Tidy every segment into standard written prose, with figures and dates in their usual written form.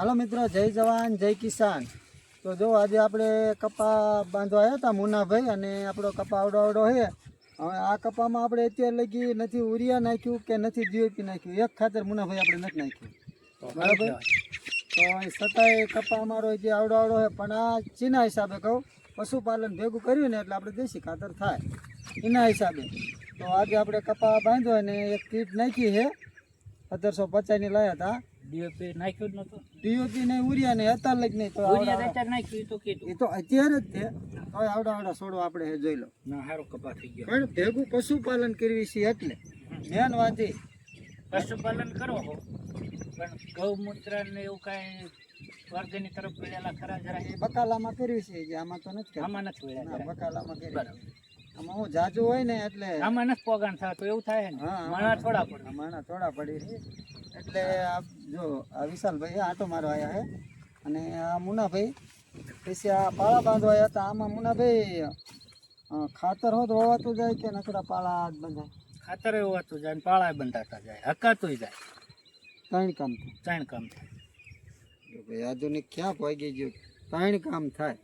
હાલો મિત્રો, જય જવાન જય કિસાન. તો જો આજે આપણે કપા બાંધવા આવ્યા હતા મુનાભાઈ, અને આપણો કપા આવડો છે. હવે આ કપામાં આપણે અત્યારે લગી નથી ઉરિયા નાખ્યું કે નથી જીઓપી નાખ્યું, એક ખાતર મુનાભાઈ આપણે નથી નાખ્યું. બરાબર, તો છતાંય કપા અમારો જે આવડો છે, પણ આ ચીના હિસાબે કહું પશુપાલન ભેગું કર્યું ને એટલે આપણે દેશી ખાતર થાય એના હિસાબે. તો આજે આપણે કપા બાંધ્યો અને એક કીટ નાખી છે 1750 ની લાયા હતા. ડીઓપી નાખ્યું જ નતું, ડીઓપી નહીં ઉરિયા નહીં અત્યારે જ નહીં, તો નાખ્યું તો કીધું એ તો અત્યારે જ છે. હવે આવડા છોડવા આપણે જોઈ લો ના સારો કપા થઈ ગયો. પણ ભેગું પશુપાલન કરવી છે એટલે મેન વાત એ પશુપાલન કરો છો પણ ગૌમૂત્ર ને એવું કાંઈ વર્ગની તરફ વળેલા ખરા જરા એ બકાલામાં કરવી છે, જે આમાં તો નથી કરતા. આમાં નથી વળ્યા જરા. બકાલામાં કરવી. બરાબર. આમાં હું જાજુ હોય ને એટલે આમાં નથી પોગાણ થતું એવું થાય ને. હા, માણા થોડા પડે. માણા થોડા પડી રહી. એટલે આ જો આ વિશાલભાઈ આટો મારવા આવ્યા છે, અને આ મુનાભાઈ પછી આ પાળા બાંધવા આવ્યા હતા. આમાં મુનાભાઈ ખાતર હોત હોવાતું જાય કે નકરા પાળા જ બંધાય? ખાતર એવું હતું જાય ને પાળા બંધાતા જાય, હકાતું જાય, ત્રણ કામ થાય. ત્રણ કામ થાય. ભાઈ આધુનિક ક્યાં પહોંચી ગયું, ત્રણ કામ થાય.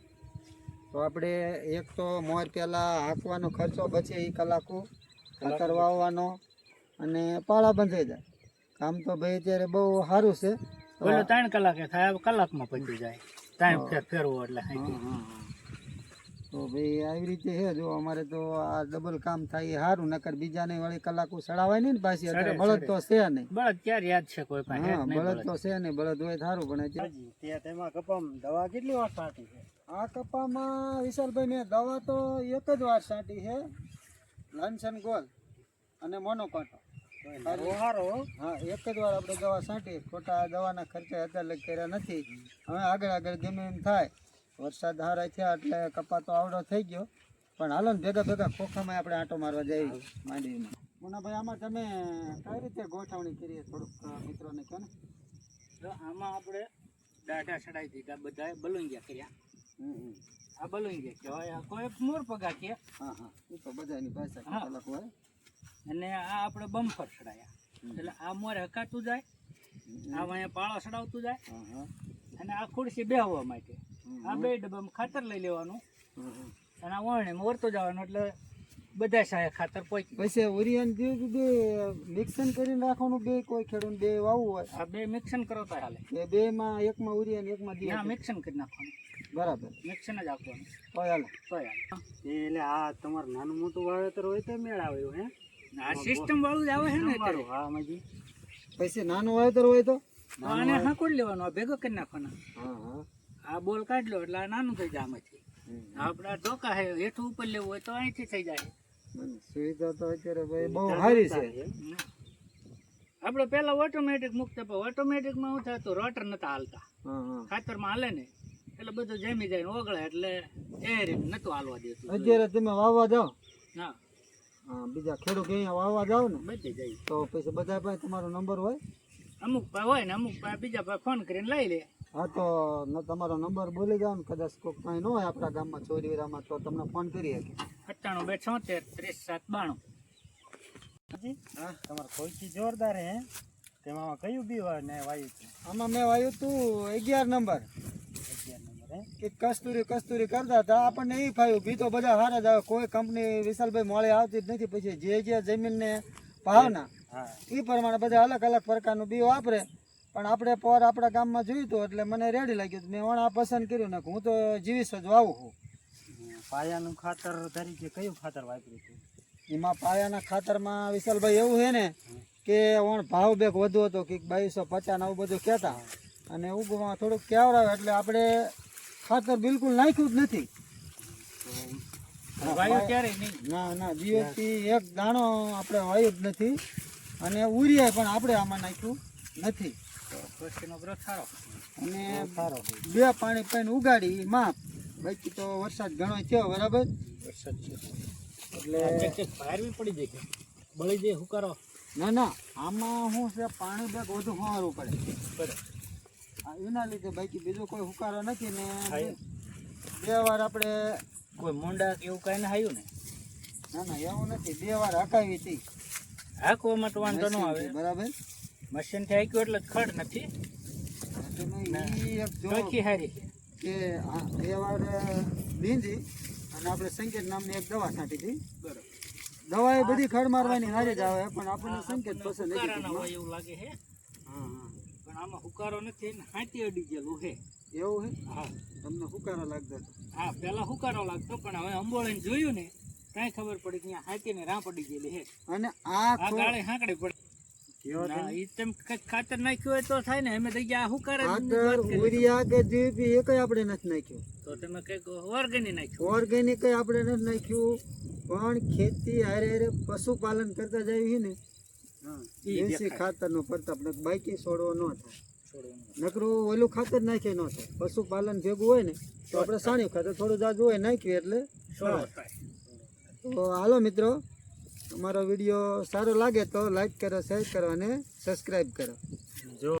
તો આપણે એક તો મોર પહેલાં હાંકવાનો ખર્ચો બચે એ કલાકો, ખાતર વાવવાનો અને પાળા બંધાઈ જાય. કામ તો ભાઈ અત્યારે બહુ સારું છે. પેલું 3 કલાકે થાય, કલાકમાં પતી જાય. ટાઈમ ફેરવો એટલે તો ભાઈ આવી રીતે છે. જો અમારે તો આ ડબલ કામ થાય એ સારું, નકર બીજાને વળી કલાકો સડાવાય નહીં ને પાછી. અત્યારે બળદ તો છે નહીં. બળદ ક્યારે યાદ છે કોઈ પાસે? હા, બળદ તો છે નહીં, બળદ હોય સારું. પણ તેમાં કપામાં દવા કેટલી વાર છાંટી છે? આ કપામાં વિશાલભાઈ મેં દવા તો એક જ વાર છાંટી છે, લંચન ગોલ અને મોનોકાંટો. હા, એક જ વાર આપણે દવા છાંટી, ખોટા દવાના ખર્ચા અત્યારે કર્યા નથી. હવે આગળ ગમે એમ થાય, વરસાદ હારા થયા એટલે કપા તો આવડો થઈ ગયો. પણ હાલો ને ભેગા ખોખામાં આપણે આંટો મારવા જઈએ માંડવીમાં. મોનાભાઈ, આમાં તમે કઈ રીતે ગોઠવણી કરીએ થોડુંક મિત્રોને કહો ને. તો આમાં આપણે દાઢા ચડાવી દીધા, બધા બલુંગિયા કર્યા. આ બલુંગિયા કહેવાય, કોઈ મોર પગા કે. હા, એ તો બધાની ભાષા અલગ હોય. અને આ આપણે બમ્ફર ચડાયા, એટલે આ મોર હકાતું જાય, આ અહીંયા પાળો ચડાવતું જાય, અને આ ખુરશી બેહવા માટે આ 2 ડબ્બામાં ખાતર લઈ લેવાનું, અને આ વણણીમાં વરતો જવાનું, એટલે બધા સાહેબ ખાતર પહોંચી. પછી ઉરિયાન બે મિક્સન કરીને રાખવાનું, બે કોઈ ખેડૂત બે વાવવું હોય આ 2 મિક્સન કરો તો હાલે. બે માં એકમાં ઉરિયાન એકમાં ના, મિક્સન કરી નાખવાનું. બરાબર, મિક્સન જ આપવાનું. તો હાલે. એટલે આ તમારું નાનું મોટું વાવેતર હોય તો મેળ આવ્યો હે. આ સિસ્ટમ વાળું જ આવે છે ને અત્યારે. હા, મજી. પછી નાનું વાવેતર હોય તો આને હાંકોડ લેવાનું, આ ભેગો કરી નાખવાના. હા, આ બોલ કાઢ લો એટલે આ નાનું થઈ જાય આમાંથી. આપડા ઢોકા છે હેઠું ઉપર લેવું હોય તો અહીંથી થઈ જાય. સુવિધા તો અત્યારે ભાઈ બહુ સારી છે. આપણે પેલા ઓટોમેટિક મૂકતા, પણ ઓટોમેટિકમાં શું થતું, રોટર નતા હાલતા. ખાતરમાં હાલે ને એટલે બધું જમી જાય, ઓગળે એટલે એ નતું હાલવા દેતું. અત્યારે તમે વાવવા જાઓ, ના બીજા ખેડૂત અહીંયા વાવવા જાઓ ને બચી જાય, તો પછી બધા પાસે તમારો નંબર હોય. અમુક પાસે હોય ને અમુક પાસે બીજા પાસે ફોન કરીને લઈ લે. હા, તો તમારો નંબર બોલી જાઓ ને, કદાચ કોઈ કાંઈ ન હોય આપણા ગામમાં ચોરીરામાં, તો તમને ફોન કરી શકે. 97 276 30 7 92. હા, તમારે કોઈ જોરદાર હે. તેમાં કયું બી વાયું છે? આમાં મેં વાયું તું 11 નંબર. 11 નંબર હે કે કસ્તુરી કરતા હતા, આપણને એ ફાયું. બી તો બધા સારા જ આવે, કોઈ કંપની વિશાલભાઈ મળે આવતી જ નથી. પછી જે જમીનને ભાવના એ પ્રમાણે બધા અલગ પ્રકારનું બી વાપરે. પણ આપણે પર આપણા ગામમાં જોયું હતું એટલે મને રેડી લાગ્યું, મેં આ પસંદ કર્યું ને હું તો જીવીશ જ વાવું છું. પાયાનું ખાતર તરીકે કયું ખાતર વાપર્યું હતું? એમાં પાયાના ખાતરમાં વિશાલભાઈ એવું છે ને કે ભાવ બેક વધુ હતો, કે 2250 આવું બધું કહેતા, અને ઉગમાં થોડુંક કેવડાવે એટલે આપણે ખાતર બિલકુલ નાખ્યું જ નથી. ના, જીઓપી એક દાણો આપણે વાયું જ નથી, અને ઉરિયા પણ આપણે આમાં નાખ્યું નથી. અને 2 પાણી પાણી ઉગાડી માપ. બાકી તો વરસાદ ઘણો થયો, બરાબર. વરસાદ એટલે ફાયરવી પડી જાય, બળી જાય હુકારો. ના, આમાં શું છે, પાણી બેગ વધુ ફવારવું પડે એના લીધે. બાકી બીજો કોઈ હુકારો નથી ને. 2 વાર આપણે કોઈ મોંડા કે એવું કઈ હાયું ને? ના, એવું નથી. 2 વાર હકાવી હતી. હાંકવામાં તો વાંધો ન આવે, બરાબર. મશીનથી હાંક્યું એટલે ખડ નથી. તમે ઈ એક જો ચોખ્ખી હારી કે બે વાર લીંધી અને આપણે સંકેત નામની એક દવા છાંટી હતી. બરોબર દવા એ બધી ખડ મારવાની હારી જ આવે પણ આપણને સંકેત પસંદ નથી હુકારાના પડતો. હોય એવું લાગે છે હા હા પણ આમાં હુકારો નથી ને હાથી અડી ગયેલું છે એવું હે હા તમને હુકારો લાગતો હતો. હા પેલા હુકારો લાગતો પણ હવે અંબોળીને જોયું ને કાંઈ ખબર પડી કે અહીંયા હાથીને રાહ પડી ગયેલી છે અને આ ગાળે હાંકડી પડી કેવો ના ઈ તેમ કંઈક ખાતર નાખ્યું હોય તો થાય ને અમે તો ગયા હુકારે ખાતર ઉરિયા કે જીપી એ કઈ આપણે નથી નાખ્યું. તો તમે કંઈક ઓર્ગેનિક નાખ્યું ઓર્ગેનિક કઈ આપણે નથી નાખ્યું પણ ખેતી હારે હારે પશુપાલન કરતા જાય ને દેશી ખાતરનો પ્રતાપ ને બાકી છોડવો ન થાય. નકરું ઓલું ખાતર નાખે ન થાય. પશુપાલન ભેગું હોય ને તો આપણે સાણિયું ખાતર થોડું જાજુ હોય નાખ્યું એટલે છોડો થાય તો હાલો મિત્રો અમારો વિડીયો સારો લાગે તો લાઈક કરો, શેર કરો અને સબસ્ક્રાઈબ કરો.